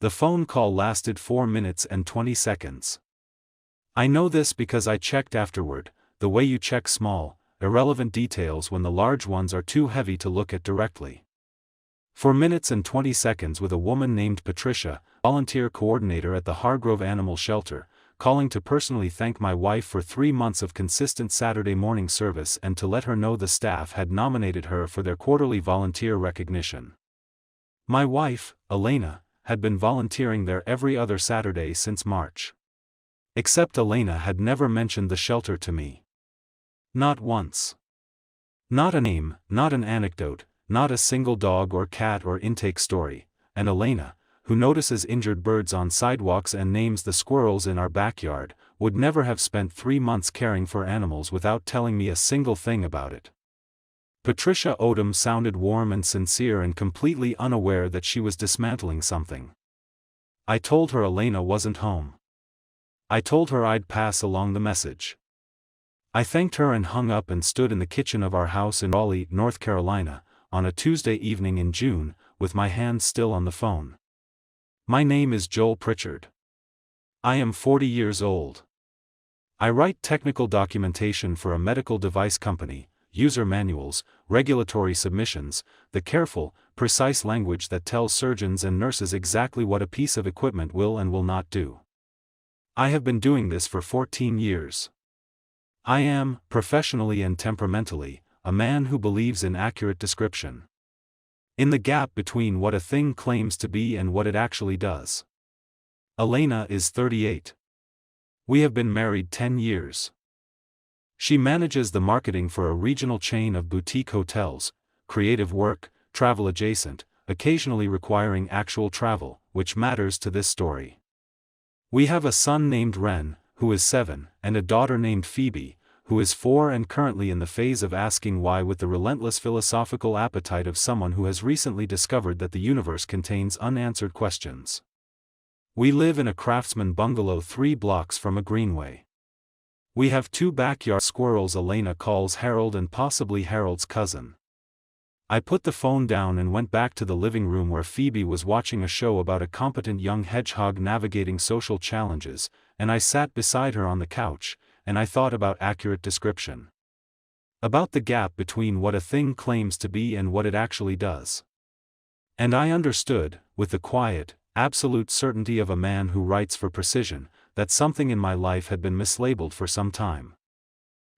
The phone call lasted 4 minutes and 20 seconds. I know this because I checked afterward, the way you check small, irrelevant details when the large ones are too heavy to look at directly. 4 minutes and 20 seconds with a woman named Patricia, volunteer coordinator at the Hargrove Animal Shelter, calling to personally thank my wife for 3 months of consistent Saturday morning service and to let her know the staff had nominated her for their quarterly volunteer recognition. My wife, Elena, had been volunteering there every other Saturday since March. Except Elena had never mentioned the shelter to me. Not once. Not a name, not an anecdote, not a single dog or cat or intake story, and Elena, who notices injured birds on sidewalks and names the squirrels in our backyard, would never have spent 3 months caring for animals without telling me a single thing about it. Patricia Odom sounded warm and sincere and completely unaware that she was dismantling something. I told her Elena wasn't home. I told her I'd pass along the message. I thanked her and hung up and stood in the kitchen of our house in Raleigh, North Carolina, on a Tuesday evening in June, with my hand still on the phone. My name is Joel Pritchard. I am 40 years old. I write technical documentation for a medical device company, user manuals, regulatory submissions, the careful, precise language that tells surgeons and nurses exactly what a piece of equipment will and will not do. I have been doing this for 14 years. I am, professionally and temperamentally, a man who believes in accurate description. In the gap between what a thing claims to be and what it actually does. Elena is 38. We have been married 10 years. She manages the marketing for a regional chain of boutique hotels, creative work, travel adjacent, occasionally requiring actual travel, which matters to this story. We have a son named Ren, who is 7, and a daughter named Phoebe, who is 4 and currently in the phase of asking why with the relentless philosophical appetite of someone who has recently discovered that the universe contains unanswered questions. We live in a craftsman bungalow 3 blocks from a greenway. We have 2 backyard squirrels Elena calls Harold and possibly Harold's cousin. I put the phone down and went back to the living room where Phoebe was watching a show about a competent young hedgehog navigating social challenges, and I sat beside her on the couch, and I thought about accurate description. About the gap between what a thing claims to be and what it actually does. And I understood, with the quiet, absolute certainty of a man who writes for precision, that something in my life had been mislabeled for some time.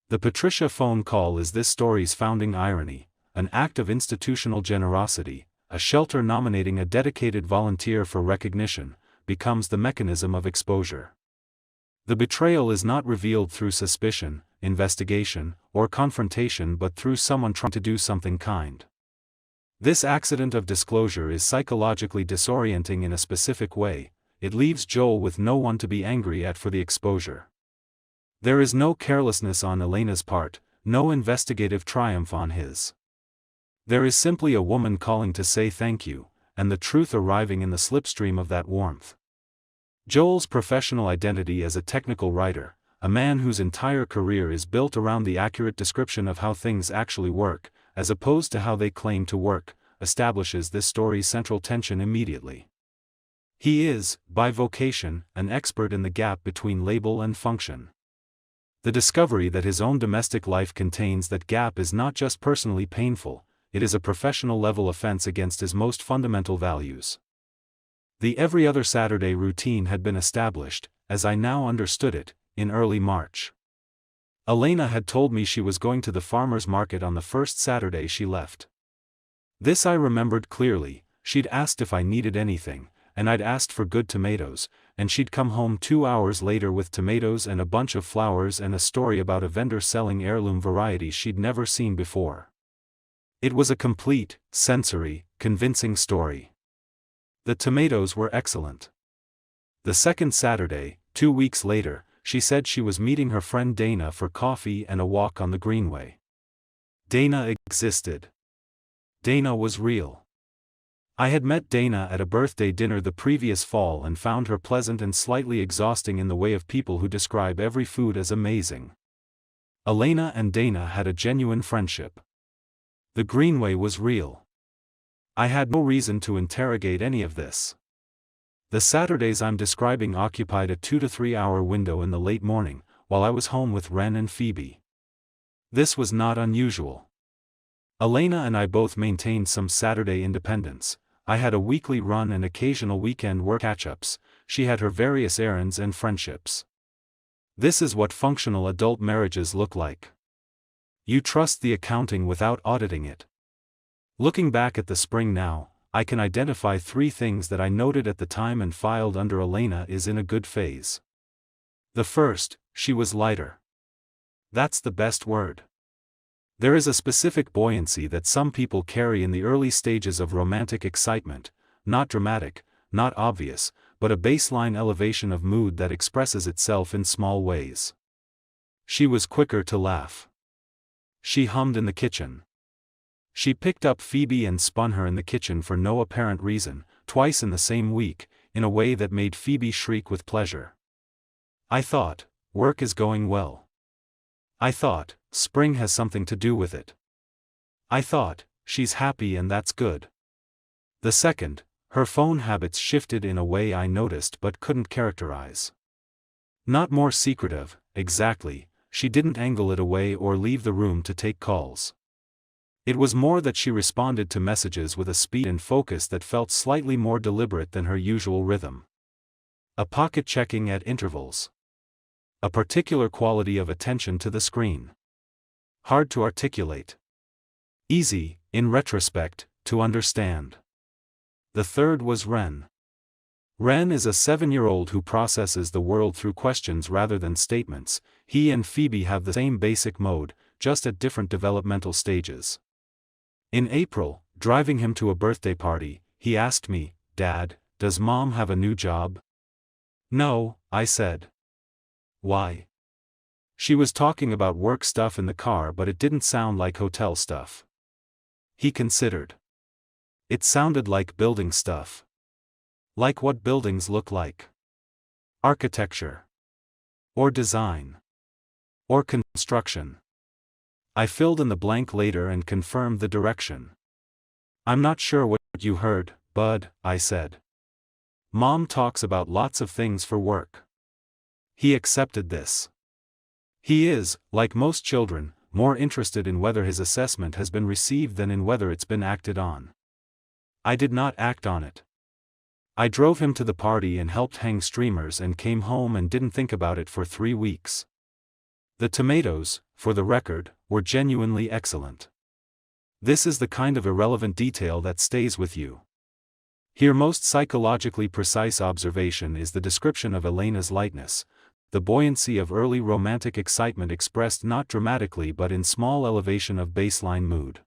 The Patricia phone call is this story's founding irony, an act of institutional generosity, a shelter nominating a dedicated volunteer for recognition, becomes the mechanism of exposure. The betrayal is not revealed through suspicion, investigation, or confrontation but through someone trying to do something kind. This accident of disclosure is psychologically disorienting in a specific way. It leaves Joel with no one to be angry at for the exposure. There is no carelessness on Elena's part, no investigative triumph on his. There is simply a woman calling to say thank you, and the truth arriving in the slipstream of that warmth. Joel's professional identity as a technical writer, a man whose entire career is built around the accurate description of how things actually work, as opposed to how they claim to work, establishes this story's central tension immediately. He is, by vocation, an expert in the gap between label and function. The discovery that his own domestic life contains that gap is not just personally painful, it is a professional-level offense against his most fundamental values. The every other Saturday routine had been established, as I now understood it, in early March. Elena had told me she was going to the farmer's market on the first Saturday she left. This I remembered clearly. She'd asked if I needed anything, and I'd asked for good tomatoes, and she'd come home 2 hours later with tomatoes and a bunch of flowers and a story about a vendor selling heirloom varieties she'd never seen before. It was a complete, sensory, convincing story. The tomatoes were excellent. The second Saturday, 2 weeks later, she said she was meeting her friend Dana for coffee and a walk on the greenway. Dana existed. Dana was real. I had met Dana at a birthday dinner the previous fall and found her pleasant and slightly exhausting in the way of people who describe every food as amazing. Elena and Dana had a genuine friendship. The greenway was real. I had no reason to interrogate any of this. The Saturdays I'm describing occupied a 2 to 3 hour window in the late morning, while I was home with Ren and Phoebe. This was not unusual. Elena and I both maintained some Saturday independence. I had a weekly run and occasional weekend work catch-ups, she had her various errands and friendships. This is what functional adult marriages look like. You trust the accounting without auditing it. Looking back at the spring now, I can identify 3 things that I noted at the time and filed under Elena is in a good phase. The first, she was lighter. That's the best word. There is a specific buoyancy that some people carry in the early stages of romantic excitement, not dramatic, not obvious, but a baseline elevation of mood that expresses itself in small ways. She was quicker to laugh. She hummed in the kitchen. She picked up Phoebe and spun her in the kitchen for no apparent reason, twice in the same week, in a way that made Phoebe shriek with pleasure. I thought, work is going well. I thought, spring has something to do with it. I thought, she's happy and that's good. The second, her phone habits shifted in a way I noticed but couldn't characterize. Not more secretive, exactly, she didn't angle it away or leave the room to take calls. It was more that she responded to messages with a speed and focus that felt slightly more deliberate than her usual rhythm. A pocket checking at intervals. A particular quality of attention to the screen. Hard to articulate. Easy, in retrospect, to understand. The third was Ren. Ren is a 7-year-old who processes the world through questions rather than statements. He and Phoebe have the same basic mode, just at different developmental stages. In April, driving him to a birthday party, he asked me, "Dad, does Mom have a new job?" "No," I said. "Why?" She was talking about work stuff in the car, but it didn't sound like hotel stuff. He considered. It sounded like building stuff. Like what buildings look like. Architecture. Or design. Or construction. I filled in the blank later and confirmed the direction. "I'm not sure what you heard, Bud," I said. "Mom talks about lots of things for work." He accepted this. He is, like most children, more interested in whether his assessment has been received than in whether it's been acted on. I did not act on it. I drove him to the party and helped hang streamers and came home and didn't think about it for 3 weeks. The tomatoes, for the record, were genuinely excellent. This is the kind of irrelevant detail that stays with you. Here, most psychologically precise observation is the description of Elena's lightness, the buoyancy of early romantic excitement expressed not dramatically but in small elevation of baseline mood.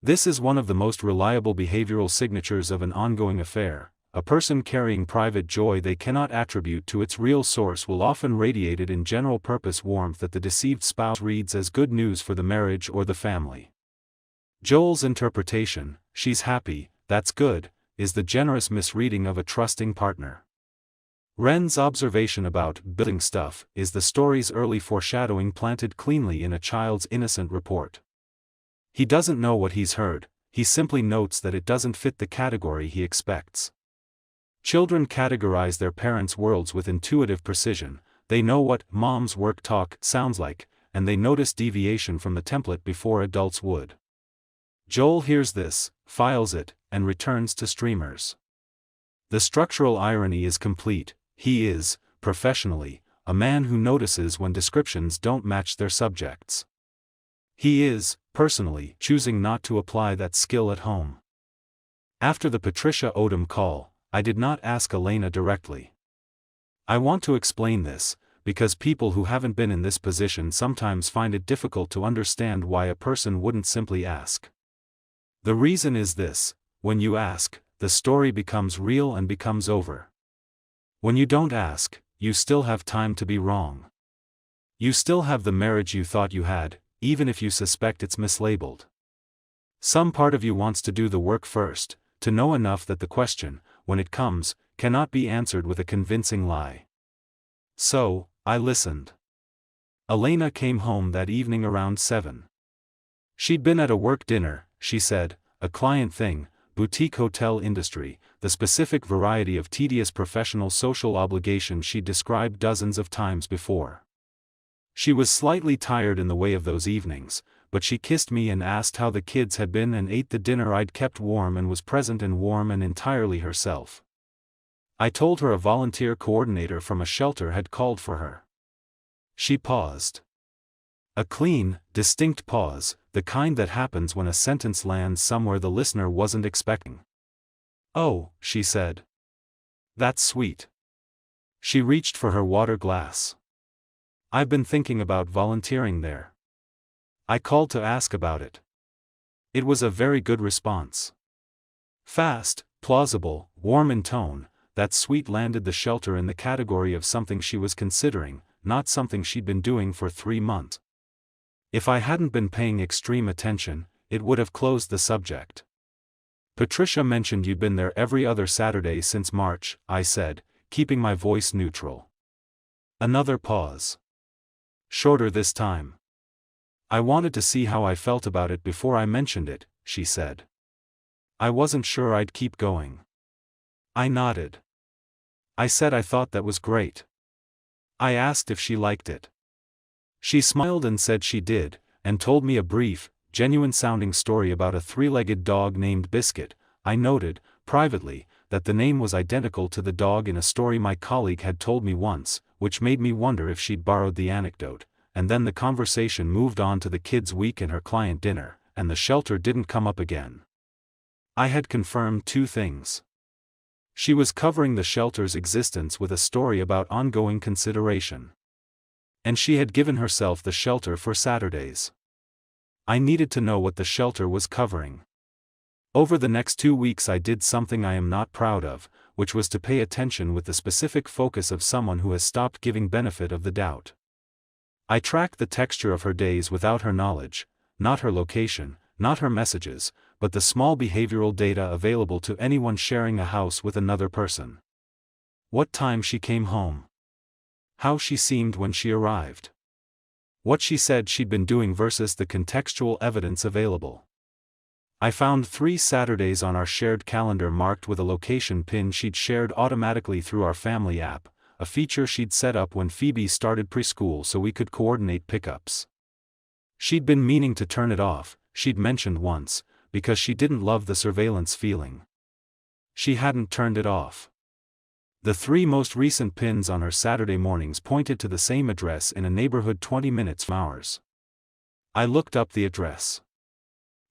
This is one of the most reliable behavioral signatures of an ongoing affair. A person carrying private joy they cannot attribute to its real source will often radiate it in general-purpose warmth that the deceived spouse reads as good news for the marriage or the family. Joel's interpretation, "she's happy, that's good," is the generous misreading of a trusting partner. Ren's observation about building stuff is the story's early foreshadowing planted cleanly in a child's innocent report. He doesn't know what he's heard, he simply notes that it doesn't fit the category he expects. Children categorize their parents' worlds with intuitive precision. They know what mom's work talk sounds like, and they notice deviation from the template before adults would. Joel hears this, files it, and returns to streamers. The structural irony is complete. He is, professionally, a man who notices when descriptions don't match their subjects. He is, personally, choosing not to apply that skill at home. After the Patricia Odom call, I did not ask Elena directly. I want to explain this, because people who haven't been in this position sometimes find it difficult to understand why a person wouldn't simply ask. The reason is this: when you ask, the story becomes real and becomes over. When you don't ask, you still have time to be wrong. You still have the marriage you thought you had, even if you suspect it's mislabeled. Some part of you wants to do the work first, to know enough that the question, when it comes, cannot be answered with a convincing lie. So, I listened. Elena came home that evening around 7. She'd been at a work dinner, she said, a client thing, boutique hotel industry, the specific variety of tedious professional social obligation she'd described dozens of times before. She was slightly tired in the way of those evenings, but she kissed me and asked how the kids had been and ate the dinner I'd kept warm and was present and warm and entirely herself. I told her a volunteer coordinator from a shelter had called for her. She paused. A clean, distinct pause, the kind that happens when a sentence lands somewhere the listener wasn't expecting. "Oh," she said. "That's sweet." She reached for her water glass. "I've been thinking about volunteering there." I called to ask about it. It was a very good response. Fast, plausible, warm in tone, that sweet landed the shelter in the category of something she was considering, not something she'd been doing for 3 months. If I hadn't been paying extreme attention, it would have closed the subject. "Patricia mentioned you'd been there every other Saturday since March," I said, keeping my voice neutral. Another pause. Shorter this time. "I wanted to see how I felt about it before I mentioned it," she said. "I wasn't sure I'd keep going." I nodded. I said I thought that was great. I asked if she liked it. She smiled and said she did, and told me a brief, genuine-sounding story about a 3-legged dog named Biscuit. I noted, privately, that the name was identical to the dog in a story my colleague had told me once, which made me wonder if she'd borrowed the anecdote, and then the conversation moved on to the kids' week and her client dinner, and the shelter didn't come up again. I had confirmed 2 things. She was covering the shelter's existence with a story about ongoing consideration. And she had given herself the shelter for Saturdays. I needed to know what the shelter was covering. Over the next 2 weeks I did something I am not proud of, which was to pay attention with the specific focus of someone who has stopped giving benefit of the doubt. I tracked the texture of her days without her knowledge, not her location, not her messages, but the small behavioral data available to anyone sharing a house with another person. What time she came home. How she seemed when she arrived. What she said she'd been doing versus the contextual evidence available. I found 3 Saturdays on our shared calendar marked with a location pin she'd shared automatically through our family app, a feature she'd set up when Phoebe started preschool so we could coordinate pickups. She'd been meaning to turn it off, she'd mentioned once, because she didn't love the surveillance feeling. She hadn't turned it off. The 3 most recent pins on her Saturday mornings pointed to the same address in a neighborhood 20 minutes from ours. I looked up the address.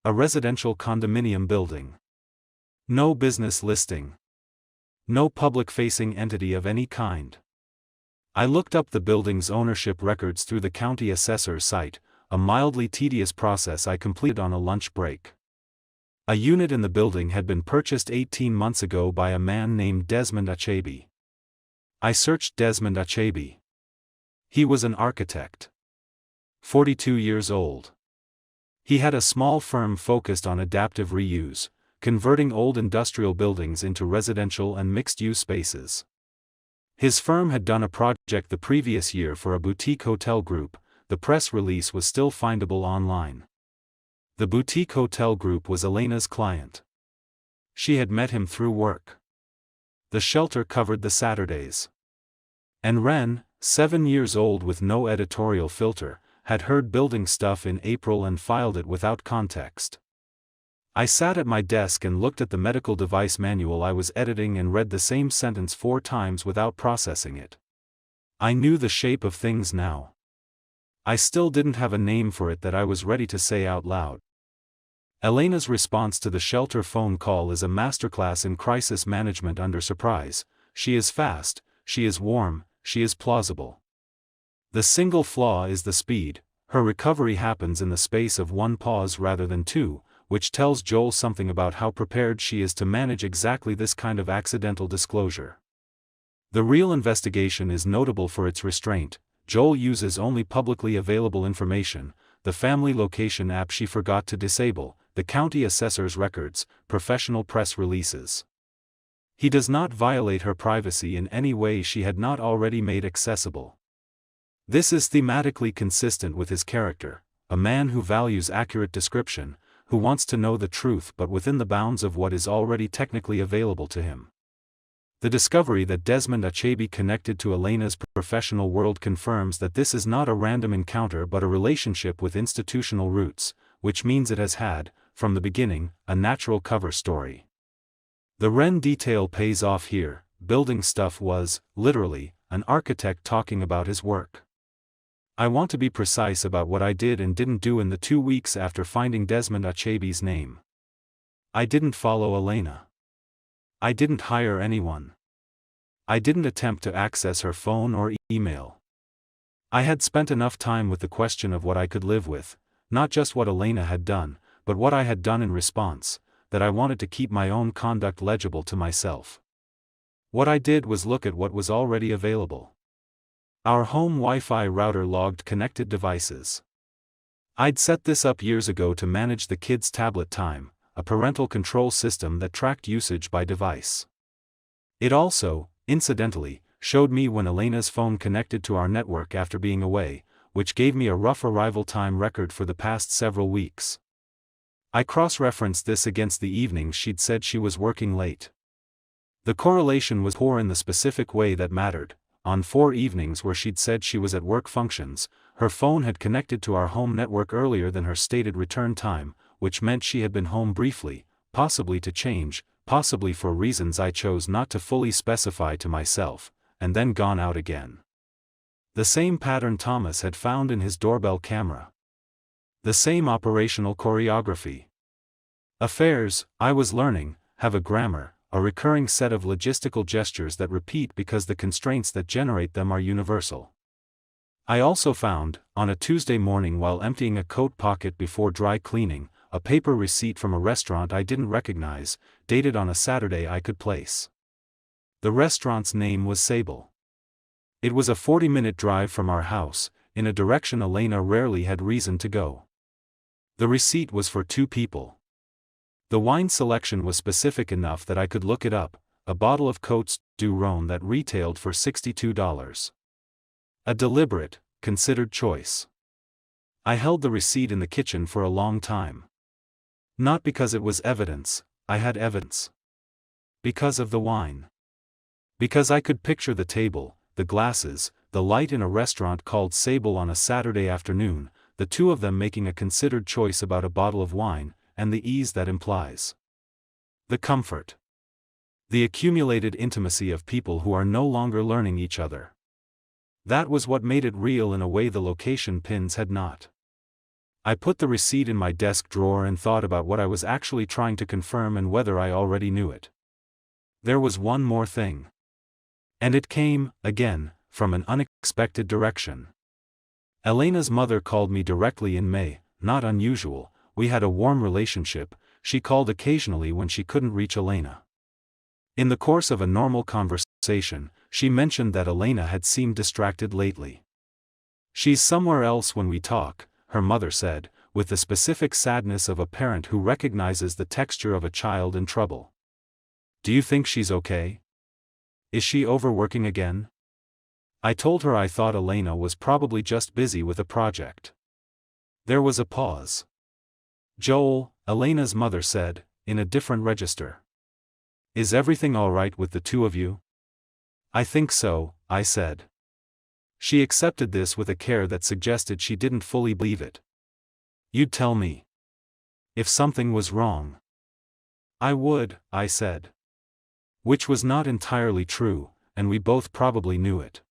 A residential condominium building. No business listing. No public-facing entity of any kind. I looked up the building's ownership records through the county assessor's site, a mildly tedious process I completed on a lunch break. A unit in the building had been purchased 18 months ago by a man named Desmond. I searched Desmond. He was an architect. 42 years old. He had a small firm focused on adaptive reuse, converting old industrial buildings into residential and mixed-use spaces. His firm had done a project the previous year for a boutique hotel group. The press release was still findable online. The boutique hotel group was Elena's client. She had met him through work. The shelter covered the Saturdays. And Ren, 7 years old with no editorial filter, had heard building stuff in April and filed it without context. I sat at my desk and looked at the medical device manual I was editing and read the same sentence 4 times without processing it. I knew the shape of things now. I still didn't have a name for it that I was ready to say out loud. Elena's response to the shelter phone call is a masterclass in crisis management under surprise. She is fast, she is warm, she is plausible. The single flaw is the speed. Her recovery happens in the space of 1 pause rather than 2, which tells Joel something about how prepared she is to manage exactly this kind of accidental disclosure. The real investigation is notable for its restraint. Joel uses only publicly available information, the family location app she forgot to disable, the county assessor's records, professional press releases. He does not violate her privacy in any way she had not already made accessible. This is thematically consistent with his character, a man who values accurate description, who wants to know the truth but within the bounds of what is already technically available to him. The discovery that Desmond Achebe connected to Elena's professional world confirms that this is not a random encounter but a relationship with institutional roots, which means it has had, from the beginning, a natural cover story. The Ren detail pays off here. Building stuff was, literally, an architect talking about his work. I want to be precise about what I did and didn't do in the 2 weeks after finding Desmond Achebe's name. I didn't follow Elena. I didn't hire anyone. I didn't attempt to access her phone or email. I had spent enough time with the question of what I could live with, not just what Elena had done, but what I had done in response, that I wanted to keep my own conduct legible to myself. What I did was look at what was already available. Our home Wi-Fi router logged connected devices. I'd set this up years ago to manage the kids' tablet time, a parental control system that tracked usage by device. It also, incidentally, showed me when Elena's phone connected to our network after being away, which gave me a rough arrival time record for the past several weeks. I cross-referenced this against the evenings she'd said she was working late. The correlation was poor in the specific way that mattered. On 4 evenings where she'd said she was at work functions, her phone had connected to our home network earlier than her stated return time, which meant she had been home briefly, possibly to change, possibly for reasons I chose not to fully specify to myself, and then gone out again. The same pattern Thomas had found in his doorbell camera. The same operational choreography. Affairs, I was learning, have a grammar, a recurring set of logistical gestures that repeat because the constraints that generate them are universal. I also found, on a Tuesday morning while emptying a coat pocket before dry cleaning, a paper receipt from a restaurant I didn't recognize, dated on a Saturday I could place. The restaurant's name was Sable. It was a 40-minute drive from our house, in a direction Elena rarely had reason to go. The receipt was for 2 people. The wine selection was specific enough that I could look it up, a bottle of Côtes du Rhône that retailed for $62. A deliberate, considered choice. I held the receipt in the kitchen for a long time. Not because it was evidence, I had evidence. Because of the wine. Because I could picture the table, the glasses, the light in a restaurant called Sable on a Saturday afternoon, the 2 of them making a considered choice about a bottle of wine, and the ease that implies. The comfort. The accumulated intimacy of people who are no longer learning each other. That was what made it real in a way the location pins had not. I put the receipt in my desk drawer and thought about what I was actually trying to confirm and whether I already knew it. There was one more thing. And it came, again, from an unexpected direction. Elena's mother called me directly in May, not unusual. We had a warm relationship. She called occasionally when she couldn't reach Elena. In the course of a normal conversation, she mentioned that Elena had seemed distracted lately. "She's somewhere else when we talk," her mother said, with the specific sadness of a parent who recognizes the texture of a child in trouble. "Do you think she's okay? Is she overworking again?" I told her I thought Elena was probably just busy with a project. There was a pause. "Joel," Elena's mother said, in a different register. "Is everything all right with the 2 of you?" "I think so," I said. She accepted this with a care that suggested she didn't fully believe it. "You'd tell me if something was wrong." "I would," I said. Which was not entirely true, and we both probably knew it.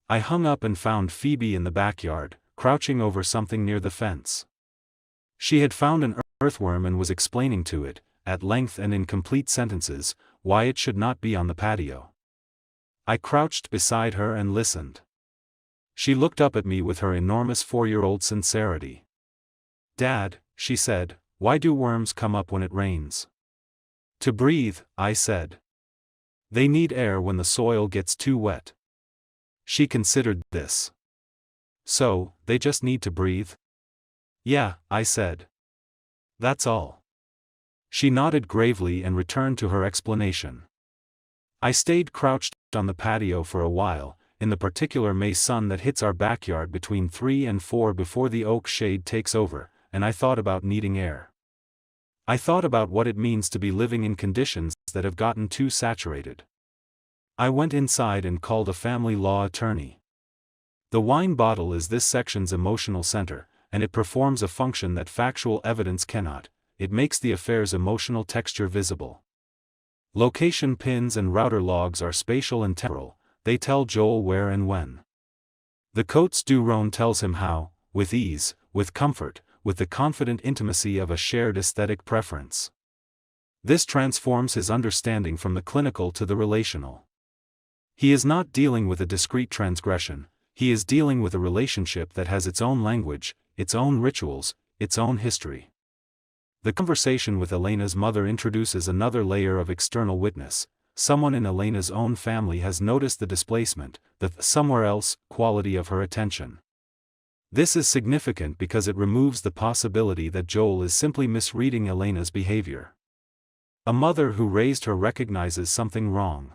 I hung up and found Phoebe in the backyard, crouching over something near the fence. She had found an earthworm and was explaining to it, at length and in complete sentences, why it should not be on the patio. I crouched beside her and listened. She looked up at me with her enormous 4-year-old sincerity. "Dad," she said, "why do worms come up when it rains?" "To breathe," I said. "They need air when the soil gets too wet." She considered this. "So, they just need to breathe?" "Yeah," I said. "That's all." She nodded gravely and returned to her explanation. I stayed crouched on the patio for a while, in the particular May sun that hits our backyard between 3 and 4 before the oak shade takes over, and I thought about needing air. I thought about what it means to be living in conditions that have gotten too saturated. I went inside and called a family law attorney. The wine bottle is this section's emotional center, and it performs a function that factual evidence cannot. It makes the affair's emotional texture visible. Location pins and router logs are spatial and temporal, they tell Joel where and when. The Côtes du Rhône tells him how, with ease, with comfort, with the confident intimacy of a shared aesthetic preference. This transforms his understanding from the clinical to the relational. He is not dealing with a discrete transgression, he is dealing with a relationship that has its own language, its own rituals, its own history. The conversation with Elena's mother introduces another layer of external witness. Someone in Elena's own family has noticed the displacement, the somewhere else quality of her attention. This is significant because it removes the possibility that Joel is simply misreading Elena's behavior. A mother who raised her recognizes something wrong.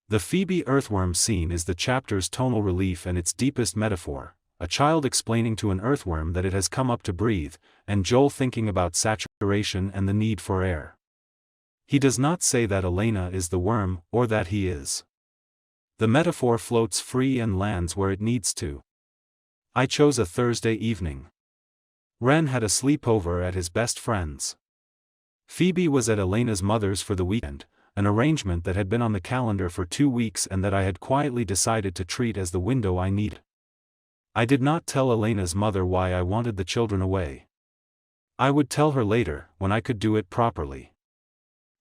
The Phoebe earthworm scene is the chapter's tonal relief and its deepest metaphor, a child explaining to an earthworm that it has come up to breathe, and Joel thinking about saturation and the need for air. He does not say that Elena is the worm, or that he is. The metaphor floats free and lands where it needs to. I chose a Thursday evening. Ren had a sleepover at his best friend's. Phoebe was at Elena's mother's for the weekend, an arrangement that had been on the calendar for 2 weeks and that I had quietly decided to treat as the window I needed. I did not tell Elena's mother why I wanted the children away. I would tell her later, when I could do it properly.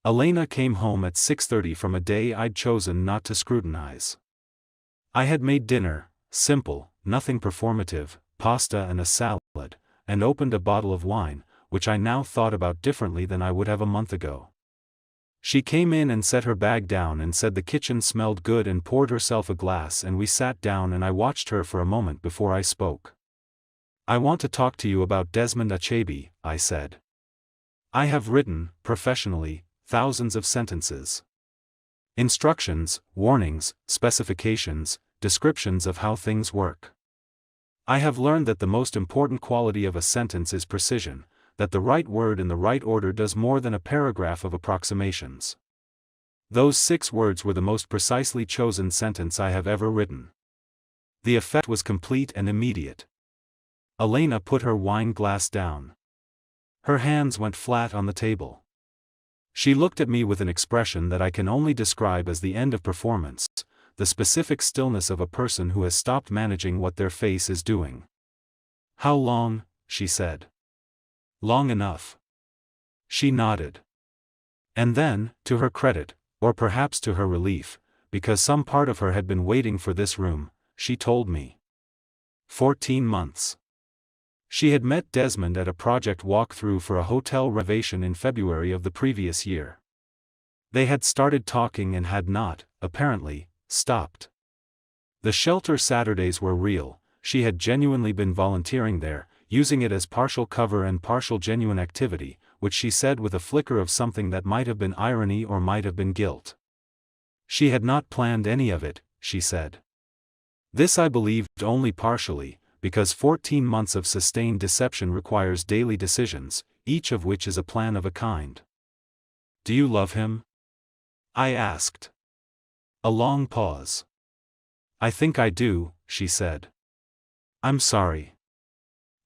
Elena came home at 6:30 from a day I'd chosen not to scrutinize. I had made dinner, simple, nothing performative, pasta and a salad, and opened a bottle of wine, which I now thought about differently than I would have a month ago. She came in and set her bag down and said the kitchen smelled good and poured herself a glass, and we sat down and I watched her for a moment before I spoke. I want to talk to you about Desmond Achebe, I said. I have written, professionally, thousands of sentences. Instructions, warnings, specifications, descriptions of how things work. I have learned that the most important quality of a sentence is precision, that the right word in the right order does more than a paragraph of approximations. Those 6 words were the most precisely chosen sentence I have ever written. The effect was complete and immediate. Elena put her wine glass down. Her hands went flat on the table. She looked at me with an expression that I can only describe as the end of performance, the specific stillness of a person who has stopped managing what their face is doing. "How long?" she said. "Long enough." She nodded. And then, to her credit, or perhaps to her relief, because some part of her had been waiting for this room, she told me. 14 months. She had met Desmond at a project walkthrough for a hotel renovation in February of the previous year. They had started talking and had not, apparently, stopped. The shelter Saturdays were real. She had genuinely been volunteering there, using it as partial cover and partial genuine activity, which she said with a flicker of something that might have been irony or might have been guilt. She had not planned any of it, she said. This I believed only partially, because 14 months of sustained deception requires daily decisions, each of which is a plan of a kind. "Do you love him?" I asked. A long pause. "I think I do," she said. "I'm sorry.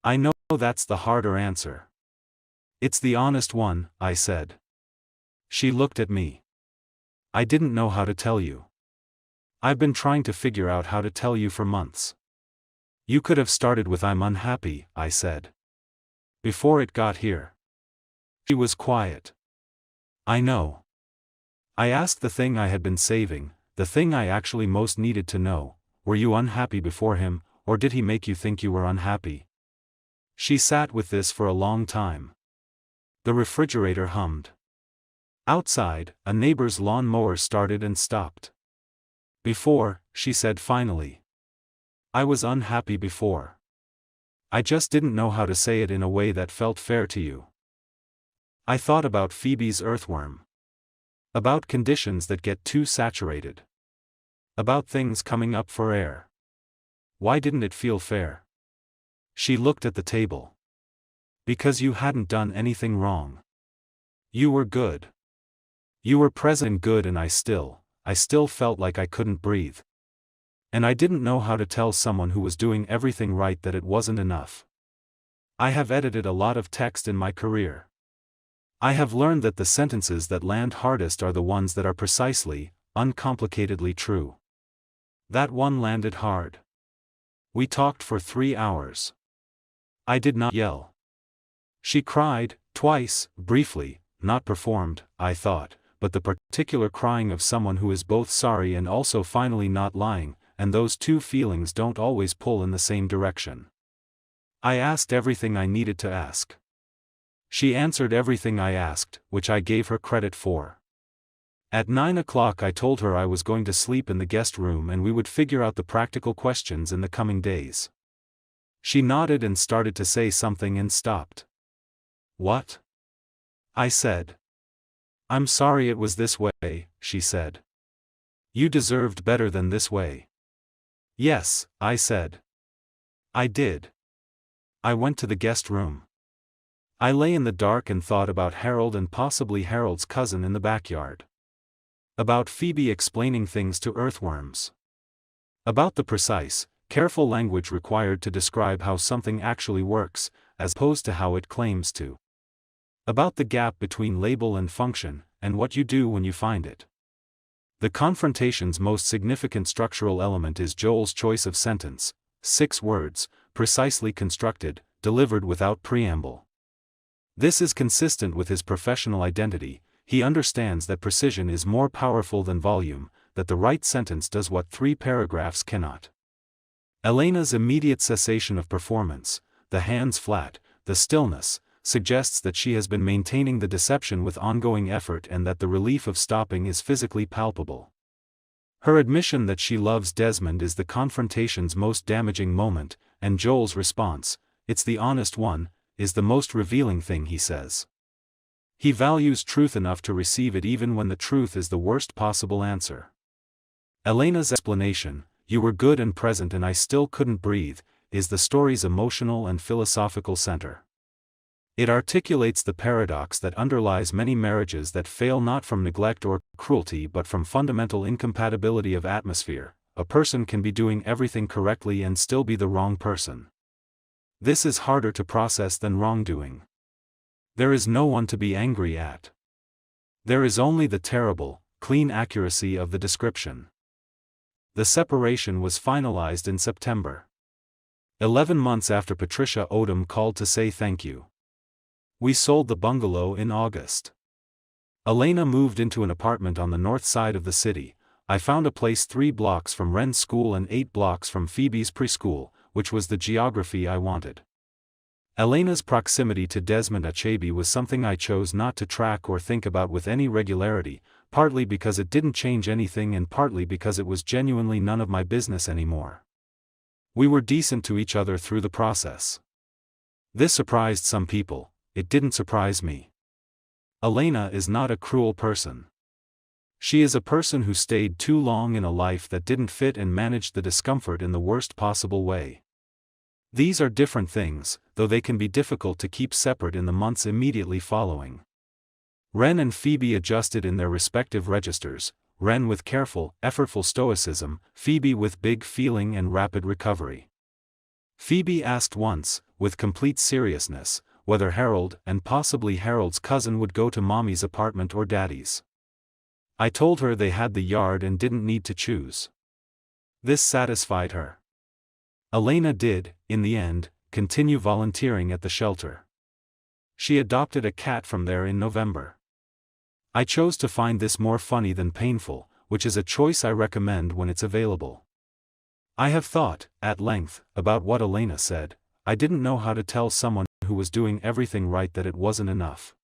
I know that's the harder answer." "It's the honest one," I said. She looked at me. "I didn't know how to tell you. I've been trying to figure out how to tell you for months." "You could have started with 'I'm unhappy,'" I said. "Before it got here." She was quiet. "I know." I asked the thing I had been saving, the thing I actually most needed to know. "Were you unhappy before him, or did he make you think you were unhappy?" She sat with this for a long time. The refrigerator hummed. Outside, a neighbor's lawn mower started and stopped. "Before," she said finally. "I was unhappy before. I just didn't know how to say it in a way that felt fair to you." I thought about Phoebe's earthworm. About conditions that get too saturated. About things coming up for air. Why didn't it feel fair? She looked at the table. "Because you hadn't done anything wrong. You were good. You were present and good, and I still felt like I couldn't breathe. And I didn't know how to tell someone who was doing everything right that it wasn't enough. I have edited a lot of text in my career. I have learned that the sentences that land hardest are the ones that are precisely, uncomplicatedly true. That one landed hard. We talked for 3 hours. I did not yell. She cried, twice, briefly, not performed, I thought, but the particular crying of someone who is both sorry and also finally not lying, and those two feelings don't always pull in the same direction. I asked everything I needed to ask. She answered everything I asked, which I gave her credit for. At 9 o'clock I told her I was going to sleep in the guest room and we would figure out the practical questions in the coming days. She nodded and started to say something and stopped. What? I said. I'm sorry it was this way, she said. You deserved better than this way. Yes, I said. I did. I went to the guest room. I lay in the dark and thought about Harold and possibly Harold's cousin in the backyard. About Phoebe explaining things to earthworms. About the precise, careful language required to describe how something actually works, as opposed to how it claims to. About the gap between label and function, and what you do when you find it. The confrontation's most significant structural element is Joel's choice of sentence, 6 words, precisely constructed, delivered without preamble. This is consistent with his professional identity. He understands that precision is more powerful than volume, that the right sentence does what 3 paragraphs cannot. Elena's immediate cessation of performance, the hands flat, the stillness, suggests that she has been maintaining the deception with ongoing effort and that the relief of stopping is physically palpable. Her admission that she loves Desmond is the confrontation's most damaging moment, and Joel's response, "It's the honest one," is the most revealing thing he says. He values truth enough to receive it even when the truth is the worst possible answer. Elena's explanation, "You were good and present and I still couldn't breathe," is the story's emotional and philosophical center. It articulates the paradox that underlies many marriages that fail not from neglect or cruelty but from fundamental incompatibility of atmosphere. A person can be doing everything correctly and still be the wrong person. This is harder to process than wrongdoing. There is no one to be angry at. There is only the terrible, clean accuracy of the description. The separation was finalized in September. 11 months after Patricia Odom called to say thank you. We sold the bungalow in August. Elena moved into an apartment on the north side of the city. I found a place 3 blocks from Ren's school and 8 blocks from Phoebe's preschool, which was the geography I wanted. Elena's proximity to Desmond Achebe was something I chose not to track or think about with any regularity, partly because it didn't change anything and partly because it was genuinely none of my business anymore. We were decent to each other through the process. This surprised some people. It didn't surprise me. Elena is not a cruel person. She is a person who stayed too long in a life that didn't fit and managed the discomfort in the worst possible way. These are different things, though they can be difficult to keep separate in the months immediately following. Ren and Phoebe adjusted in their respective registers, Ren with careful, effortful stoicism, Phoebe with big feeling and rapid recovery. Phoebe asked once, with complete seriousness, whether Harold and possibly Harold's cousin would go to Mommy's apartment or Daddy's. I told her they had the yard and didn't need to choose. This satisfied her. Elena did, in the end, continue volunteering at the shelter. She adopted a cat from there in November. I chose to find this more funny than painful, which is a choice I recommend when it's available. I have thought, at length, about what Elena said. I didn't know how to tell someone who was doing everything right that it wasn't enough.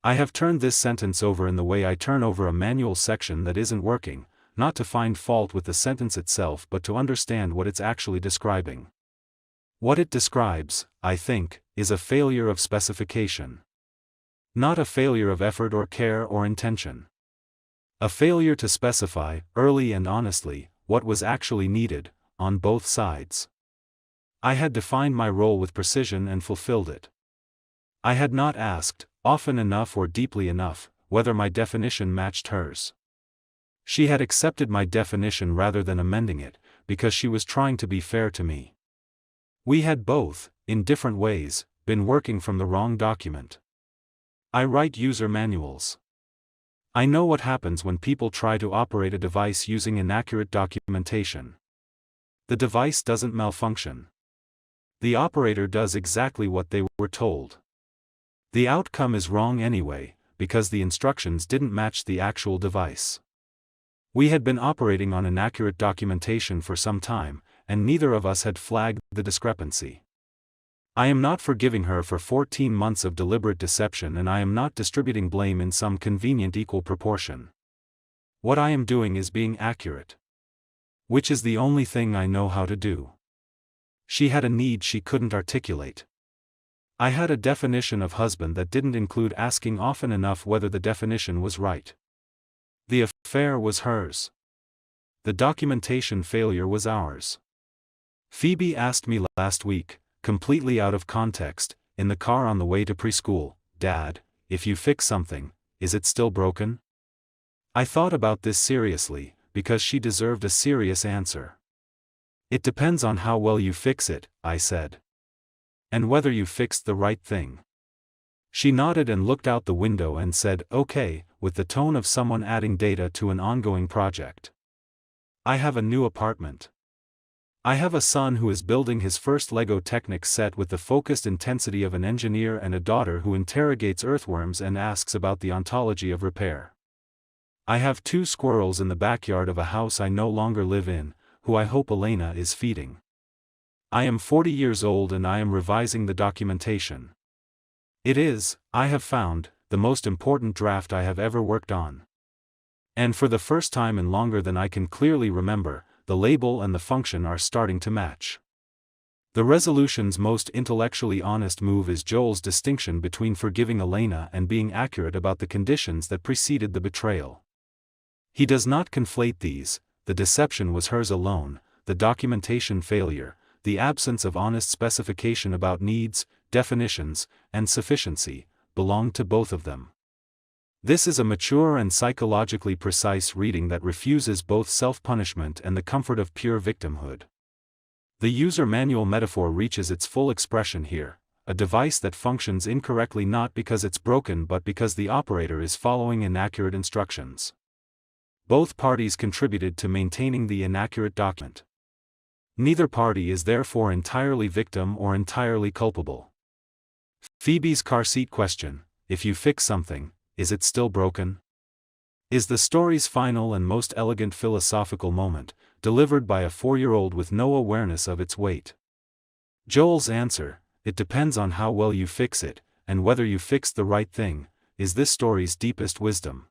I have turned this sentence over in the way I turn over a manual section that isn't working, not to find fault with the sentence itself but to understand what it's actually describing. What it describes, I think, is a failure of specification. Not a failure of effort or care or intention. A failure to specify, early and honestly, what was actually needed, on both sides. I had defined my role with precision and fulfilled it. I had not asked, often enough or deeply enough, whether my definition matched hers. She had accepted my definition rather than amending it, because she was trying to be fair to me. We had both, in different ways, been working from the wrong document. I write user manuals. I know what happens when people try to operate a device using inaccurate documentation. The device doesn't malfunction. The operator does exactly what they were told. The outcome is wrong anyway, because the instructions didn't match the actual device. We had been operating on inaccurate documentation for some time, and neither of us had flagged the discrepancy. I am not forgiving her for 14 months of deliberate deception, and I am not distributing blame in some convenient equal proportion. What I am doing is being accurate. Which is the only thing I know how to do. She had a need she couldn't articulate. I had a definition of husband that didn't include asking often enough whether the definition was right. The affair was hers. The documentation failure was ours. Phoebe asked me last week, completely out of context, in the car on the way to preschool, "Dad, if you fix something, is it still broken?" I thought about this seriously, because she deserved a serious answer. "It depends on how well you fix it," I said. "And whether you fixed the right thing." She nodded and looked out the window and said, "Okay," with the tone of someone adding data to an ongoing project. I have a new apartment. I have a son who is building his first Lego Technic set with the focused intensity of an engineer, and a daughter who interrogates earthworms and asks about the ontology of repair. I have 2 squirrels in the backyard of a house I no longer live in, who I hope Elena is feeding. I am 40 years old and I am revising the documentation. It is, I have found, the most important draft I have ever worked on. And for the first time in longer than I can clearly remember, the label and the function are starting to match. The resolution's most intellectually honest move is Joel's distinction between forgiving Elena and being accurate about the conditions that preceded the betrayal. He does not conflate these. The deception was hers alone, the documentation failure, the absence of honest specification about needs, definitions, and sufficiency, belonged to both of them. This is a mature and psychologically precise reading that refuses both self-punishment and the comfort of pure victimhood. The user manual metaphor reaches its full expression here, a device that functions incorrectly not because it's broken but because the operator is following inaccurate instructions. Both parties contributed to maintaining the inaccurate document. Neither party is therefore entirely victim or entirely culpable. Phoebe's car seat question, "If you fix something, is it still broken?" is the story's final and most elegant philosophical moment, delivered by a 4-year-old with no awareness of its weight. Joel's answer, "It depends on how well you fix it, and whether you fixed the right thing," is this story's deepest wisdom.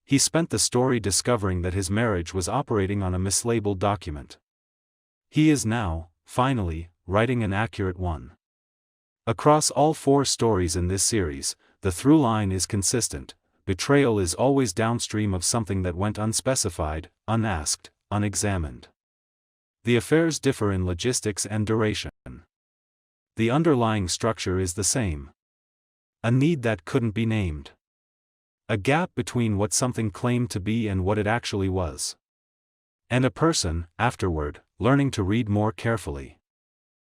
He spent the story discovering that his marriage was operating on a mislabeled document. He is now, finally, writing an accurate one. Across all 4 stories in this series, the through line is consistent: betrayal is always downstream of something that went unspecified, unasked, unexamined. The affairs differ in logistics and duration. The underlying structure is the same. A need that couldn't be named. A gap between what something claimed to be and what it actually was. And a person, afterward, learning to read more carefully.